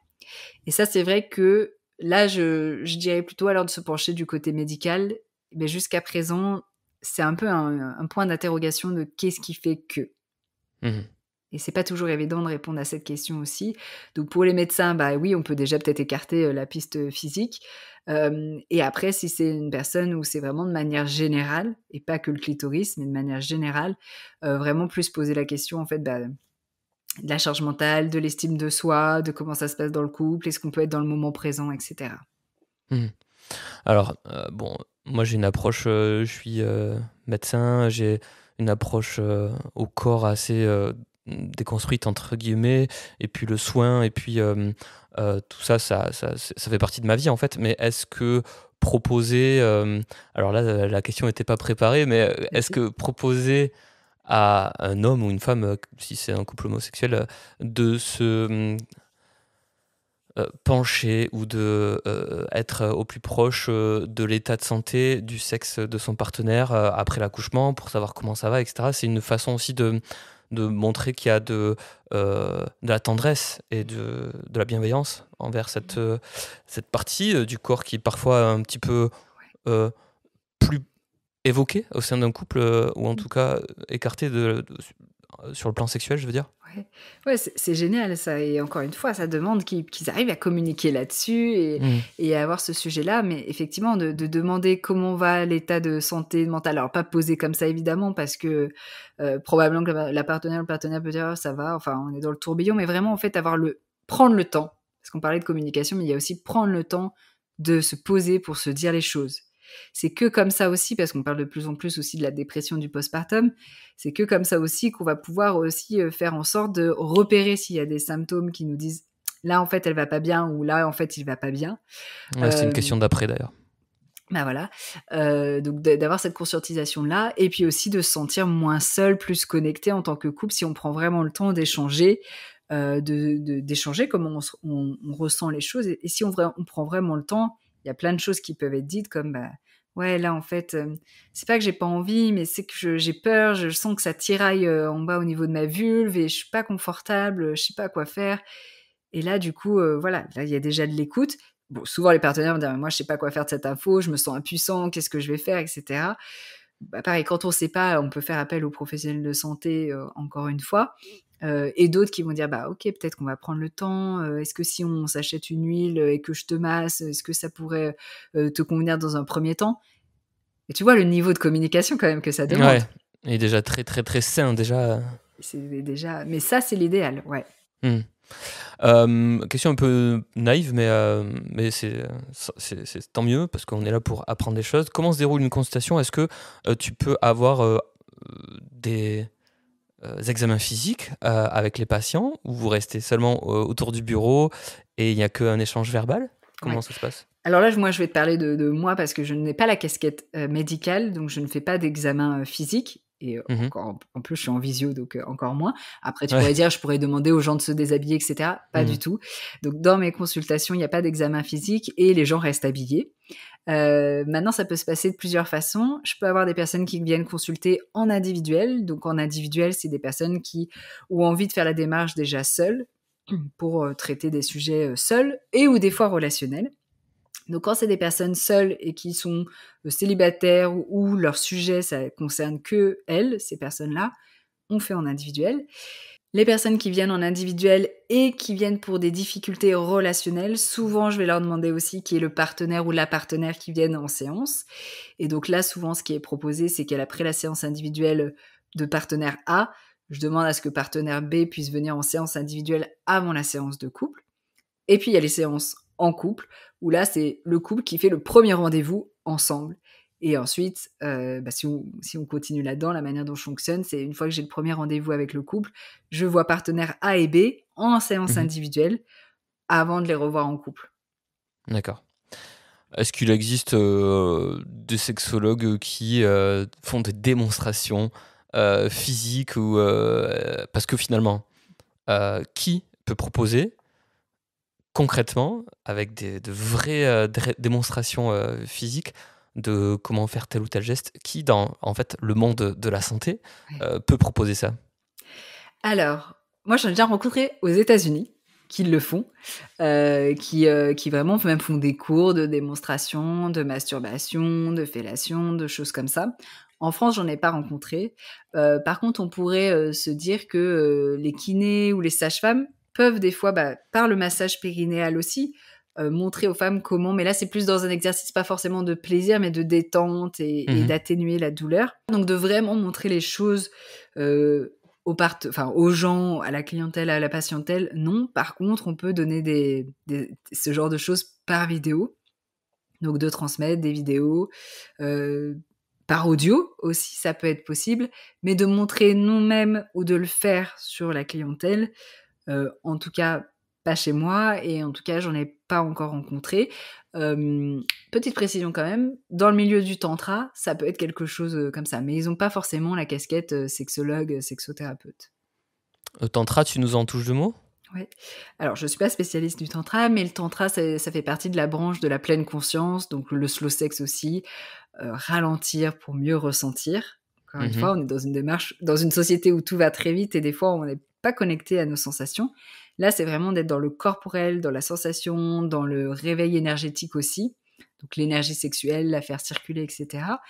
Et ça, c'est vrai que là, je dirais plutôt alors de se pencher du côté médical, mais jusqu'à présent, c'est un peu un point d'interrogation de qu'est-ce qui fait que? Mmh. Et c'est pas toujours évident de répondre à cette question aussi. Donc pour les médecins, bah oui, on peut déjà peut-être écarter, la piste, physique. Et après si c'est une personne où c'est vraiment de manière générale et pas que le clitoris, mais de manière générale, vraiment plus poser la question en fait, bah, de la charge mentale, de l'estime de soi, de comment ça se passe dans le couple, est-ce qu'on peut être dans le moment présent et cetera. Mmh. Alors, bon, moi j'ai une approche, je suis, médecin, j'ai une approche, au corps assez, «déconstruite» entre guillemets et puis le soin et puis, tout ça, ça fait partie de ma vie en fait. Mais est-ce que proposer, alors là, la question n'était pas préparée, mais, est-ce Vas-y. que proposer à un homme ou une femme, si c'est un couple homosexuel, de se, pencher ou de, être, au plus proche, de l'état de santé du sexe de son partenaire, après l'accouchement pour savoir comment ça va et cetera. C'est une façon aussi de montrer qu'il y a de la tendresse et de la bienveillance envers cette partie, du corps qui est parfois un petit peu, heu, plus évoquée au sein d'un couple, ou en Ouais. tout cas, écartée sur le plan sexuel, je veux dire. Ouais, ouais, c'est génial ça et encore une fois, ça demande qu'ils arrivent à communiquer là-dessus Mmh. et à avoir ce sujet-là. Mais effectivement, de demander comment va l'état de santé mentale. Alors pas posé comme ça évidemment parce que, probablement que la partenaire, le partenaire peut dire: «Oh ça va», enfin on est dans le tourbillon, mais vraiment en fait prendre le temps. Parce qu'on parlait de communication, mais il y a aussi prendre le temps de se poser pour se dire les choses. C'est que comme ça aussi, parce qu'on parle de plus en plus aussi de la dépression du postpartum, c'est que comme ça aussi qu'on va pouvoir aussi, faire en sorte de repérer s'il y a des symptômes qui nous disent: «Là, en fait, elle va pas bien» ou «Là, en fait, il va pas bien». Ouais, c'était une Hem, question d'après d'ailleurs. bah, voilà, donc d'avoir cette conscientisation-là et puis aussi de se sentir moins seul, plus connecté en tant que couple si on prend vraiment le temps d'échanger, d'échanger comment on ressent les choses et si on prend vraiment le temps, il y a plein de choses qui peuvent être dites comme, bah: «Ouais, là, en fait, c'est pas que j'ai pas envie, mais c'est que j'ai peur, je sens que ça tiraille, en bas au niveau de ma vulve et je suis pas confortable, je sais pas quoi faire». Et là, du coup, voilà, là, il y a déjà de l'écoute. Bon, souvent les partenaires vont dire: «Moi, je sais pas quoi faire de cette info, je me sens impuissant, qu'est-ce que je vais faire?» et cetera. Bah, pareil, quand on sait pas, on peut faire appel aux professionnels de santé, encore une fois, et d'autres qui vont dire: «Bah, OK, peut-être qu'on va prendre le temps, est-ce que si on s'achète une huile, et que je te masse, est-ce que ça pourrait, te convenir dans un premier temps?» Et tu vois le niveau de communication quand même que ça demande? Ouais, il est déjà très, très, très sain déjà. C'est déjà mais ça, c'est l'idéal, ouais. Mmh. Question un peu naïve, mais c'est tant mieux parce qu'on est là pour apprendre des choses. Comment se déroule une consultation? Est-ce que, tu peux avoir, des, examens physiques, avec les patients ou vous restez seulement, autour du bureau et il n'y a qu'un échange verbal? Ouais. Comment ça se passe? Alors là, moi, je vais te parler de moi parce que je n'ai pas la casquette, médicale, donc je ne fais pas d'examen, physique et Mmh. encore en plus, je suis en visio, donc encore moins. Après, tu pourrais Ouais. dire, je pourrais demander aux gens de se déshabiller et cetera. Pas du Mmh. tout. Donc dans mes consultations, il n'y a pas d'examen physique et les gens restent habillés. Maintenant, ça peut se passer de plusieurs façons. Je peux avoir des personnes qui viennent consulter en individuel. Donc en individuel, c'est des personnes qui ont envie de faire la démarche déjà seules, pour, traiter des sujets, seules et ou des fois relationnels. Donc quand c'est des personnes seules et qui sont, célibataires ou leur sujet, ça concerne que elles, ces personnes-là, on fait en individuel. Les personnes qui viennent en individuel et qui viennent pour des difficultés relationnelles, souvent je vais leur demander aussi qui est le partenaire ou la partenaire qui viennent en séance et donc là, souvent ce qui est proposé, c'est qu'après la séance individuelle, de partenaire A, je demande à ce que partenaire B puisse venir en séance individuelle avant la séance de couple. Et puis il y a les séances en couple, où là, c'est le couple qui fait le premier rendez-vous ensemble. Et ensuite, si on continue là-dedans, la manière dont je fonctionne, c'est une fois que j'ai le premier rendez-vous avec le couple, je vois partenaires A et B en séance Mmh. individuelle avant de les revoir en couple. D'accord. Est-ce qu'il existe, des sexologues qui, font des démonstrations, physiques ou, parce que finalement, qui peut proposer concrètement, avec de vraies, démonstrations, physiques de comment faire tel ou tel geste, qui dans, en fait, le monde de la santé, Ouais. peut proposer ça? Alors, moi, j'en ai déjà rencontré aux États-Unis qui le font, qui vraiment même font des cours de démonstration, de masturbation, de fellation, de choses comme ça. En France, j'en ai pas rencontré. Par contre, on pourrait, se dire que, les kinés ou les sages-femmes peuvent des fois, par le massage périnéal aussi, montrer aux femmes comment, mais là, c'est plus dans un exercice pas forcément de plaisir, mais de détente et Mmh. d'atténuer la douleur. Donc de vraiment montrer les choses, heu, aux gens, à la clientèle, à la patientèle, non. Par contre, on peut donner ce genre de choses par vidéo, donc de transmettre des vidéos, heu, par audio aussi, ça peut être possible, mais de montrer nous-mêmes ou de le faire sur la clientèle, en tout cas pas chez moi et en tout cas j'en ai pas encore rencontré. Petite précision quand même, dans le milieu du tantra, ça peut être quelque chose, comme ça, mais ils ont pas forcément la casquette, sexologue, sexothérapeute. Tantra, tu nous en touches 2 mots? Ouais. Alors, je suis pas spécialiste du tantra, mais le tantra, ça fait partie de la branche de la pleine conscience, donc le slow sex aussi, ralentir pour mieux ressentir. Encore une Mmh. fois, on est dans une démarche dans une société où tout va très vite et des fois, on n'est pas connecté à nos sensations. Là, c'est vraiment d'être dans le corporel, dans la sensation, dans le réveil énergétique aussi, donc l'énergie sexuelle, la faire circuler et cetera.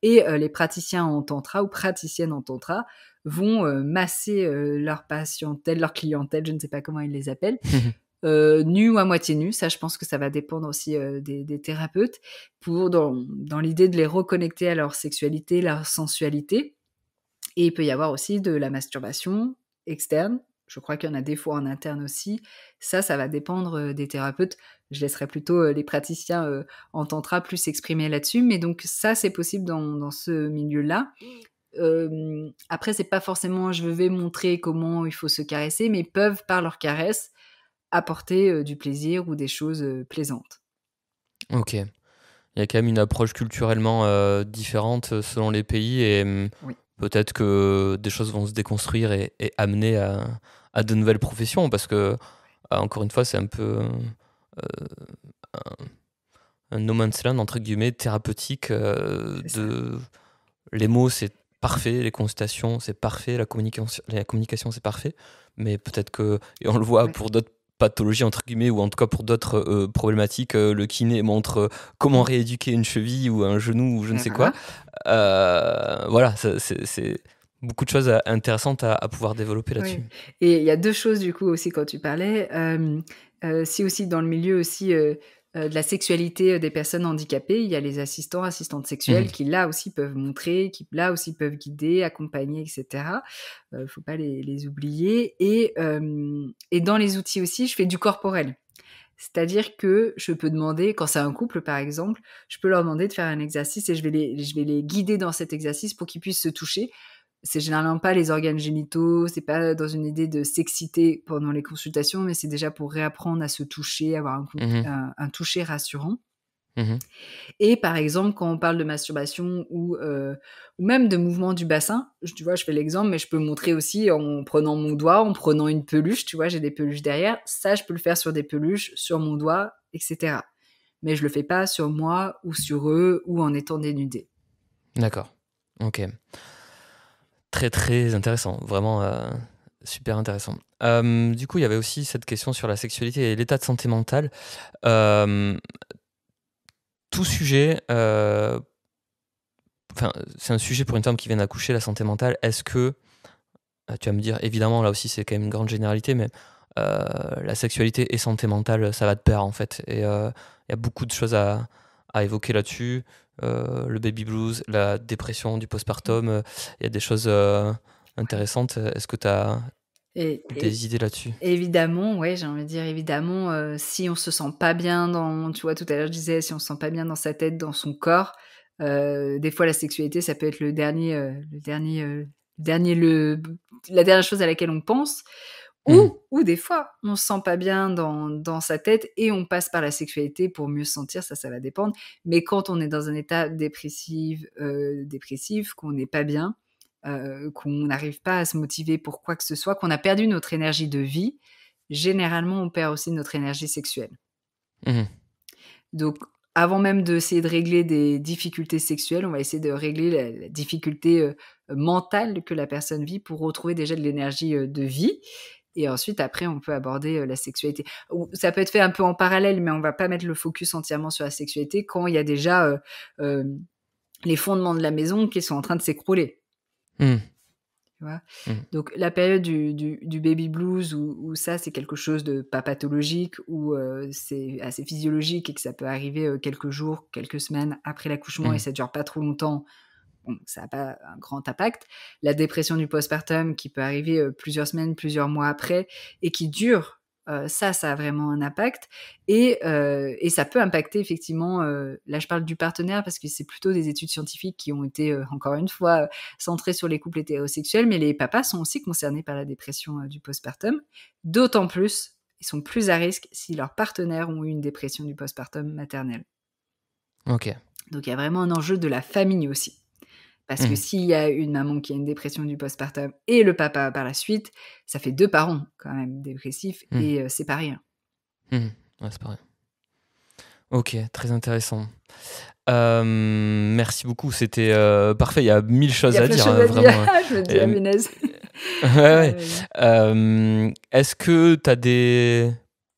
Et les praticiens en tantra ou praticiennes en tantra vont, masser, leur patientèle, leur clientèle, je ne sais pas comment ils les appellent, nus ou à moitié nus. Ça, je pense que ça va dépendre aussi, des thérapeutes pour dans l'idée de les reconnecter à leur sexualité, leur sensualité. Et il peut y avoir aussi de la masturbation externe. Je crois qu'il y en a des fois en interne aussi. Ça va dépendre, des thérapeutes. Je laisserai plutôt, les praticiens, en tantra plus s'exprimer là-dessus. Mais donc ça, c'est possible dans ce milieu-là. Après, c'est pas forcément je vais montrer comment il faut se caresser, mais peuvent, par leurs caresses, apporter, du plaisir ou des choses, plaisantes. OK. Il y a quand même une approche culturellement, différente, selon les pays et Oui. peut-être que des choses vont se déconstruire et amener à de nouvelles professions parce que, encore une fois, c'est un peu, un «no man's land» entre guillemets thérapeutique, C'est ça. de les mots, c'est parfait, les consultations, c'est parfait, la communication, c'est parfait, mais peut-être que et on le voit Ouais. pour d'autres pathologies entre guillemets ou en tout cas pour d'autres, problématiques, le kiné montre, comment Mmh. rééduquer une cheville ou un genou ou je ne sais quoi. Voilà. Voilà, ça c'est beaucoup de choses intéressantes à pouvoir développer Oui là-dessus. et il y a 2 choses du coup aussi quand tu parlais, si aussi dans le milieu aussi, de la sexualité, des personnes handicapées, il y a les assistants, assistantes sexuelles Mmh. qui là aussi peuvent montrer, qui là aussi peuvent guider, accompagner et cetera. Faut pas les oublier et dans les outils aussi, je fais du corporel. C'est-à-dire que je peux demander quand c'est un couple par exemple, je peux leur demander de faire un exercice et je vais les guider dans cet exercice pour qu'ils puissent se toucher. C'est généralement pas les organes génitaux, c'est pas dans une idée de s'exciter pendant les consultations, mais c'est déjà pour réapprendre à se toucher, avoir Mmh. un toucher rassurant. Mmh. Et par exemple, quand on parle de masturbation ou même de mouvement du bassin, tu vois, je fais l'exemple, mais je peux montrer aussi en prenant mon doigt, en prenant une peluche, tu vois, j'ai des peluches derrière. Ça, je peux le faire sur des peluches, sur mon doigt, et cetera. Mais je le fais pas sur moi ou sur eux ou en étant dénudée. D'accord. OK. Très, très intéressant, vraiment, super intéressant. Du coup, il y avait aussi cette question sur la sexualité et l'état de santé mentale. Hem, Tout sujet, enfin, c'est un sujet pour une femme qui vient d'accoucher, la santé mentale. Est-ce que, tu vas me dire évidemment là aussi c'est quand même une grande généralité, mais, la sexualité et santé mentale, ça va de pair en fait et il y a beaucoup de choses à évoquer là-dessus. Le baby blues, la dépression du postpartum, il y a des choses, intéressantes. Est-ce que tu as Et des idées là-dessus? évidemment, ouais, j'ai envie de dire évidemment, si on se sent pas bien dans tu vois, tout à l'heure, je disais, si on se sent pas bien dans sa tête, dans son corps, Des fois, la sexualité, ça peut être la dernière chose à laquelle on pense. Mhm. Ou des fois, on se sent pas bien dans sa tête et on passe par la sexualité pour mieux se sentir, ça va dépendre. Mais quand on est dans un état dépressif, qu'on n'est pas bien, qu'on n'arrive pas à se motiver pour quoi que ce soit, qu'on a perdu notre énergie de vie, généralement, on perd aussi notre énergie sexuelle. Mhm. Donc, avant même d'essayer de régler des difficultés sexuelles, on va essayer de régler la difficulté mentale que la personne vit pour retrouver déjà de l'énergie de vie. Et ensuite, après, on peut aborder la sexualité. Ça peut être fait un peu en parallèle, mais on va pas mettre le focus entièrement sur la sexualité quand il y a déjà les fondements de la maison qui sont en train de s'écrouler. Mhm. Tu vois. Mhm. Donc la période du baby blues où ça c'est quelque chose de pas pathologique, où c'est assez physiologique et que ça peut arriver quelques jours, quelques semaines après l'accouchement et Mhm. ça dure pas trop longtemps, bon, ça n'a pas un grand impact. La dépression du postpartum qui peut arriver plusieurs semaines, plusieurs mois après et qui dure, ça a vraiment un impact. Et ça peut impacter effectivement, là je parle du partenaire parce que c'est plutôt des études scientifiques qui ont été, encore une fois, centrées sur les couples hétérosexuels, mais les papas sont aussi concernés par la dépression du postpartum. D'autant plus, ils sont plus à risque si leurs partenaires ont eu une dépression du postpartum maternel. Ok. Donc il y a vraiment un enjeu de la famille aussi. Parce que Mhm. s'il y a une maman qui a une dépression du postpartum et le papa par la suite, ça fait 2 parents quand même dépressifs Mhm. et c'est pas rien. Mhm. Ouais, c'est pareil. Ok, très intéressant. Merci beaucoup, c'était parfait. Il y a 1000 Il choses y a à plein de dire, choses à dire. vraiment. Je me dis: «Ah punaise». Ouais, Ah ouais. Est-ce que tu as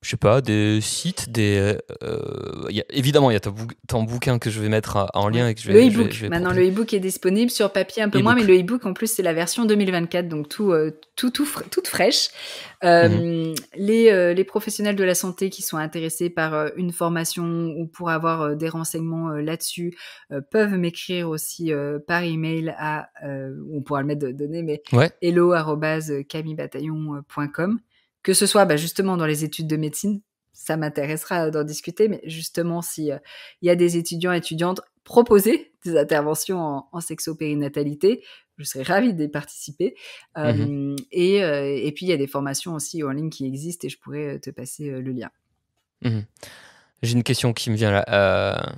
je sais pas, des sites, évidemment, il y a ton bouquin que je vais mettre en lien ouais. et que Le je e-book, vais maintenant proposer. le e-book est disponible, sur papier un peu moins, mais E-book. le e-book en plus c'est la version 2024, donc toute fraîche. Mhm. Les professionnels de la santé qui sont intéressés par une formation ou pour avoir des renseignements là-dessus peuvent m'écrire aussi par email on pourra le mettre donné, mais Ouais. hello@camibataillon.com. Que ce soit justement dans les études de médecine, ça m'intéressera d'en discuter, mais justement si il y a des étudiants et étudiantes proposer des interventions en sexo-périnatalité, je serais ravie d'y participer. Mhm. Et puis il y a des formations aussi en ligne qui existent et je pourrais te passer le lien. Mhm. J'ai une question qui me vient là.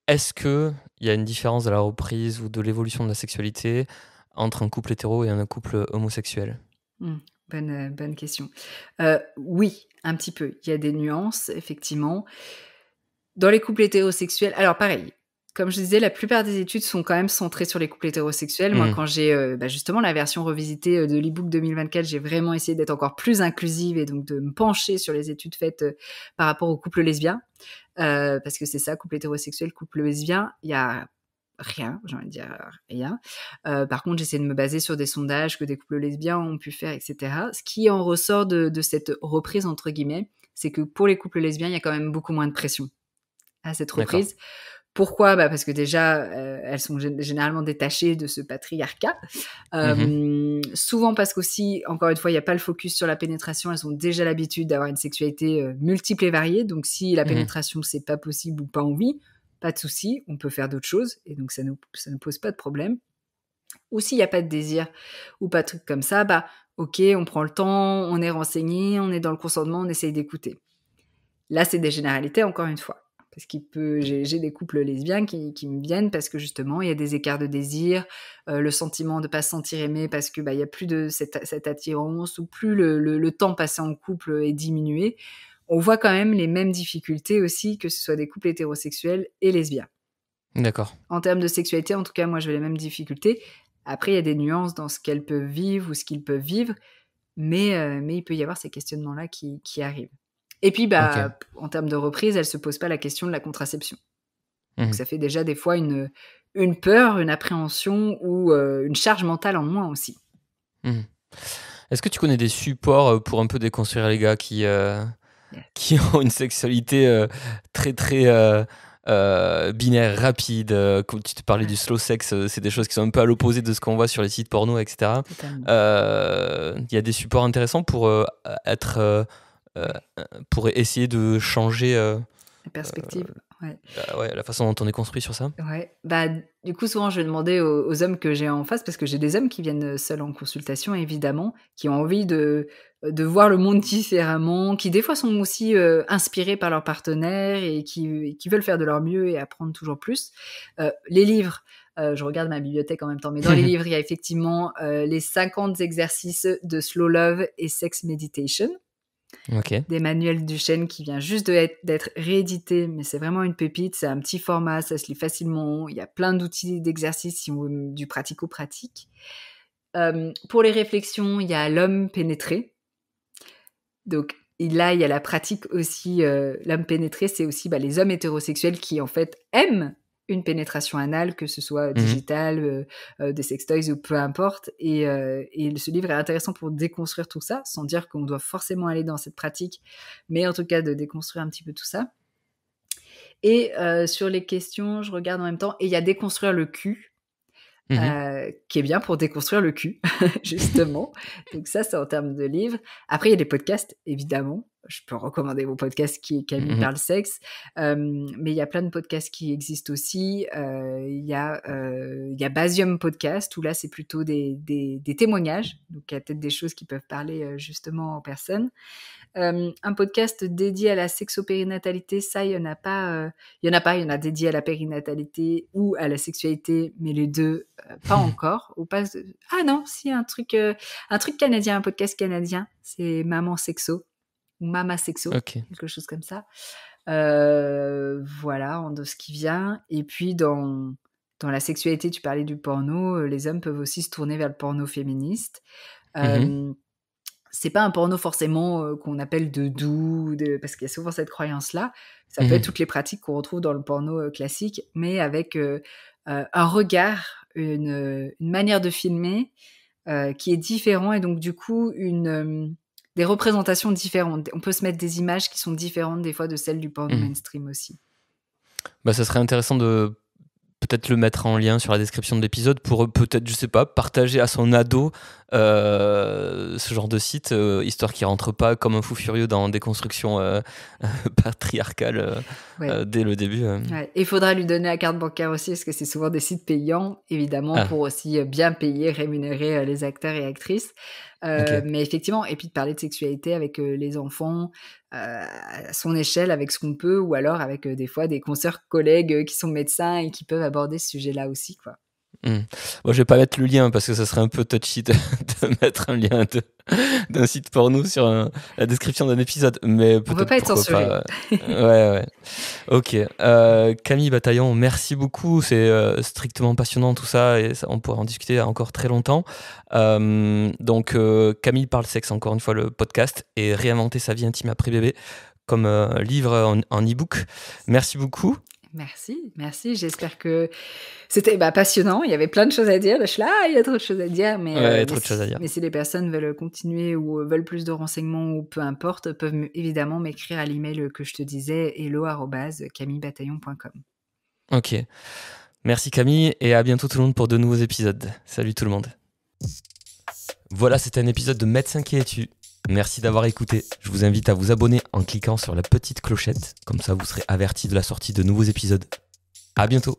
Est-ce qu'il y a une différence de la reprise ou de l'évolution de la sexualité entre un couple hétéro et un couple homosexuel? Bonne question. Oui, un petit peu. Il y a des nuances, effectivement. Dans les couples hétérosexuels, alors pareil, comme je disais, la plupart des études sont quand même centrées sur les couples hétérosexuels. Moi, Mhm. quand j'ai justement la version revisitée de l'e-book 2024, j'ai vraiment essayé d'être encore plus inclusive et donc de me pencher sur les études faites par rapport aux couples lesbiens. Parce que c'est ça, couple hétérosexuel, couple lesbien, il y a rien, j'ai envie de dire rien. Par contre, j'essaie de me baser sur des sondages que des couples lesbiens ont pu faire, etc. Ce qui en ressort de cette reprise, entre guillemets, c'est que pour les couples lesbiens, il y a quand même beaucoup moins de pression à cette D'accord. reprise. Pourquoi? Parce que déjà, elles sont généralement détachées de ce patriarcat. Mhm. Souvent parce qu'aussi, encore une fois, il y a pas le focus sur la pénétration. Elles ont déjà l'habitude d'avoir une sexualité, multiple et variée. Donc si la Mhm. pénétration, c'est pas possible ou pas envie, pas de souci, on peut faire d'autres choses et donc ça ne pose pas de problème. Ou s'il y a pas de désir ou pas de trucs comme ça, OK, on prend le temps, on est renseigné, on est dans le consentement, on essaye d'écouter. Là, c'est des généralités encore une fois. Parce j'ai des couples lesbiens qui me viennent parce que justement, il y a des écarts de désir, le sentiment de pas se sentir aimé parce que, il y a plus de cette attirance ou plus le temps passé en couple est diminué. On voit quand même les mêmes difficultés aussi, que ce soit des couples hétérosexuels et lesbiens. D'accord. En termes de sexualité, en tout cas, moi, j'ai les mêmes difficultés. Après, il y a des nuances dans ce qu'elles peuvent vivre ou ce qu'ils peuvent vivre, mais il peut y avoir ces questionnements-là qui arrivent. Et puis, Ok. en termes de reprise, elle se pose pas la question de la contraception. Donc Mhm. ça fait déjà des fois une peur, une appréhension ou une charge mentale en moins aussi. Mhm. Est-ce que tu connais des supports pour un peu déconstruire les gars Yeah. qui ont une sexualité très très binaire, rapide, comme tu te parlais du Ouais, slow sex, c'est des choses qui sont un peu à l'opposé de ce qu'on voit sur les sites porno, etc. totalement. Il y a des supports intéressants pour être Ouais, pour essayer de changer la perspective. Ouais. Ouais, la façon dont on est construit sur ça. Ouais. Bah, du coup, souvent, je vais demander aux hommes que j'ai en face, parce que j'ai des hommes qui viennent seuls en consultation, évidemment, qui ont envie de voir le monde différemment, qui des fois sont aussi inspirés par leur partenaire et qui veulent faire de leur mieux et apprendre toujours plus. Les livres, je regarde ma bibliothèque en même temps, mais dans les livres, il y a effectivement les 50 exercices de Slow Love et Sex Meditation Ok. d'Emmanuel Duchesne qui vient juste d'être réédité, mais c'est vraiment une pépite, c'est un petit format, ça se lit facilement, il y a plein d'outils d'exercice si on veut du pratico-pratique. Pour les réflexions, il y a L'homme pénétré. Donc là, il y a la pratique aussi, l'homme pénétré, c'est aussi les hommes hétérosexuels qui en fait aiment une pénétration anale, que ce soit digitale, des sextoys ou peu importe. Et ce livre est intéressant pour déconstruire tout ça, sans dire qu'on doit forcément aller dans cette pratique, mais en tout cas de déconstruire un petit peu tout ça. Et sur les questions, je regarde en même temps, et il y a Déconstruire le cul, qui est bien pour déconstruire le cul, justement. Donc ça, c'est en termes de livres. Après, il y a des podcasts, évidemment. Je peux recommander mon podcast qui est Camille parle sexe. Mais il y a plein de podcasts qui existent aussi. Il y a Basium Podcast, où là, c'est plutôt des témoignages. Donc, il y a peut-être des choses qui peuvent parler justement aux personnes. Un podcast dédié à la sexopérinatalité, ça, il y en a pas. Il y en a dédié à la périnatalité ou à la sexualité, mais les deux, pas encore. Ou pas. Ah non, si, un truc canadien, un podcast canadien, c'est Maman Sexo ou Mama Sexo, quelque chose comme ça. Voilà, de ce qui vient. Et puis dans la sexualité, tu parlais du porno, les hommes peuvent aussi se tourner vers le porno féministe. C'est pas un porno forcément qu'on appelle de doux, parce qu'il y a souvent cette croyance-là. Ça peut être toutes les pratiques qu'on retrouve dans le porno classique, mais avec un regard, une manière de filmer qui est différent, et donc du coup des représentations différentes. On peut se mettre des images qui sont différentes des fois de celles du porno mainstream aussi. Ça serait intéressant de peut-être le mettre en lien sur la description de l'épisode pour peut-être, je sais pas, partager à son ado ce genre de site, histoire qu'il rentre pas comme un fou furieux dans des constructions patriarcales dès le début. Ouais. Et il faudra lui donner la carte bancaire aussi, parce que c'est souvent des sites payants, évidemment, pour aussi bien payer, rémunérer les acteurs et actrices. Mais effectivement, et puis de parler de sexualité avec les enfants, à son échelle, avec ce qu'on peut, ou alors avec des fois des consoeurs collègues qui sont médecins et qui peuvent aborder ce sujet-là aussi, quoi. Bon, je vais pas mettre le lien parce que ça serait un peu touchy de mettre un lien d'un site porno sur la description d'un épisode, mais peut-être. On peut pas être censuré. Ouais. Ok. Camille Bataillon, merci beaucoup. C'est strictement passionnant tout ça, et on pourra en discuter encore très longtemps. Donc Camille parle sexe, encore une fois, le podcast, et Réinventer sa vie intime après bébé comme livre en e-book. Merci beaucoup. Merci. J'espère que c'était passionnant. Il y avait plein de choses à dire. Je suis là, il y a trop de choses à dire. Mais si les personnes veulent continuer ou veulent plus de renseignements ou peu importe, peuvent évidemment m'écrire à l'email que je te disais, hello@camillebataillon.com. Ok. Merci Camille, et à bientôt tout le monde pour de nouveaux épisodes. Salut tout le monde. Voilà, c'était un épisode de Médecin qui es-tu. Merci d'avoir écouté. Je vous invite à vous abonner en cliquant sur la petite clochette. Comme ça, vous serez averti de la sortie de nouveaux épisodes. À bientôt.